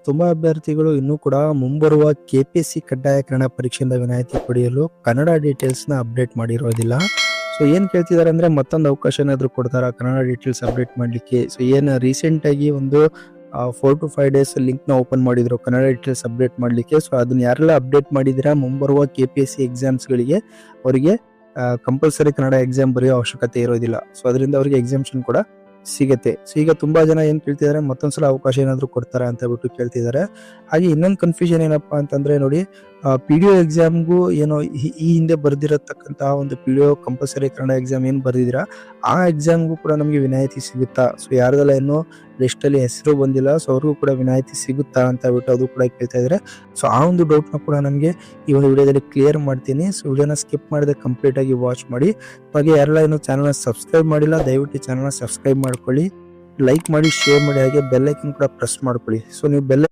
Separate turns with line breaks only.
ತುಂಬಾ ಅಭ್ಯರ್ಥಿಗಳು ಇನ್ನೂ ಕೂಡ ಮುಂಬರುವ ಕೆಪಿಎಸ್ಸಿ ಕಡ್ಡಾಯ ಕನ್ನಡ ಪರೀಕ್ಷೆಯಿಂದ ವಿನಾಯಿತಿ ಪಡೆಯಲು ಕನ್ನಡ ಡೀಟೇಲ್ಸ್ ನ ಅಪ್ಡೇಟ್ ಮಾಡಿರೋದಿಲ್ಲ. ಸೊ ಏನ್ ಕೇಳ್ತಿದ್ದಾರೆ ಅಂದ್ರೆ ಮತ್ತೊಂದು ಅವಕಾಶ ಏನಾದ್ರು ಕೊಡ್ತಾರ ಕನ್ನಡ ಡೀಟೇಲ್ಸ್ ಅಪ್ಡೇಟ್ ಮಾಡ್ಲಿಕ್ಕೆ. ಸೊ ಏನ್ ರೀಸೆಂಟ್ ಆಗಿ ಒಂದು 4 to 5 ಡೇಸ್ ಲಿಂಕ್ ನ ಓಪನ್ ಮಾಡಿದ್ರು ಕನ್ನಡ ಡೀಟೇಲ್ಸ್ ಅಪ್ಡೇಟ್ ಮಾಡ್ಲಿಕ್ಕೆ. ಸೊ ಅದನ್ನ ಯಾರೆಲ್ಲ ಅಪ್ಡೇಟ್ ಮಾಡಿದಿರಾ ಮುಂಬರುವ ಕೆಪಿಎಸ್ಸಿ ಎಕ್ಸಾಮ್ಸ್ ಗಳಿಗೆ ಅವರಿಗೆ ಕಂಪಲ್ಸರಿ ಕನ್ನಡ ಎಕ್ಸಾಮ್ ಬರೆಯೋ ಅವಶ್ಯಕತೆ ಇರೋದಿಲ್ಲ. ಸೊ ಅದರಿಂದ ಅವರಿಗೆ ಎಕ್ಸಾಮ್ಷನ್ ಕೂಡ ಸಿಗತ್ತೆ. ಸೊ ಈಗ ತುಂಬಾ ಜನ ಏನ್ ಕೇಳ್ತಿದ್ದಾರೆ ಮತ್ತೊಂದ್ಸಲ ಅವಕಾಶ ಏನಾದ್ರು ಕೊಡ್ತಾರ ಅಂತ ಬಿಟ್ಟು ಕೇಳ್ತಿದ್ದಾರೆ. ಹಾಗೆ ಇನ್ನೊಂದು ಕನ್ಫ್ಯೂಷನ್ ಏನಪ್ಪಾ ಅಂತಂದ್ರೆ ನೋಡಿ, PDO ಎಕ್ಸಾಮ್ಗೂ ಏನೋ ಈ ಹಿಂದೆ ಬರ್ದಿರತಕ್ಕಂತಹ ಒಂದು PDO ಕಂಪಲ್ಸರಿ ಕನ್ನಡ ಎಕ್ಸಾಮ್ ಏನ್ ಬರ್ದಿದ್ದೀರಾ ಆ ಎಕ್ಸಾಮ್ಗೂ ಕೂಡ ನಮಗೆ ವಿನಾಯಿತಿ ಸಿಗುತ್ತಾ, ಸೊ ಯಾರ್ದೆಲ್ಲ ಏನೋ ಲಿಸ್ಟ್ ಅಲ್ಲಿ ಹೆಸರು ಬಂದಿಲ್ಲ ಸೊ ಅವ್ರಿಗೂ ಕೂಡ ವಿನಾಯಿತಿ ಸಿಗುತ್ತಾ ಅಂತ ಬಿಟ್ಟು ಅದು ಕೂಡ ಕೇಳ್ತಾ ಇದ್ದಾರೆ. ಸೊ ಆ ಒಂದು ಡೌಟ್ ನ ಕೂಡ ನಮಗೆ ಈ ಒಂದು ವಿಡಿಯೋದಲ್ಲಿ ಕ್ಲಿಯರ್ ಮಾಡ್ತೀನಿ. ಸೊ ವಿಡಿಯೋನ ಸ್ಕಿಪ್ ಮಾಡದೆ ಕಂಪ್ಲೀಟ್ ಆಗಿ ವಾಚ್ ಮಾಡಿ. ಹಾಗೆ ಯಾರೆಲ್ಲ ಏನೋ ಚಾನಲ್ ಸಬ್ಸ್ಕ್ರೈಬ್ ಮಾಡಿಲ್ಲ ದಯವಿಟ್ಟು ಚಾನಲ್ ಸಬ್ಸ್ಕ್ರೈಬ್ ಮಾಡ್ಕೊಳ್ಳಿ, ಲೈಕ್ ಮಾಡಿ, ಶೇರ್ ಮಾಡಿ, ಹಾಗೆ ಬೆಲ್ ಐಕನ್ ಕೂಡ ಪ್ರೆಸ್ ಮಾಡ್ಕೊಳ್ಳಿ. ಸೊ ನೀವು ಬೆಲ್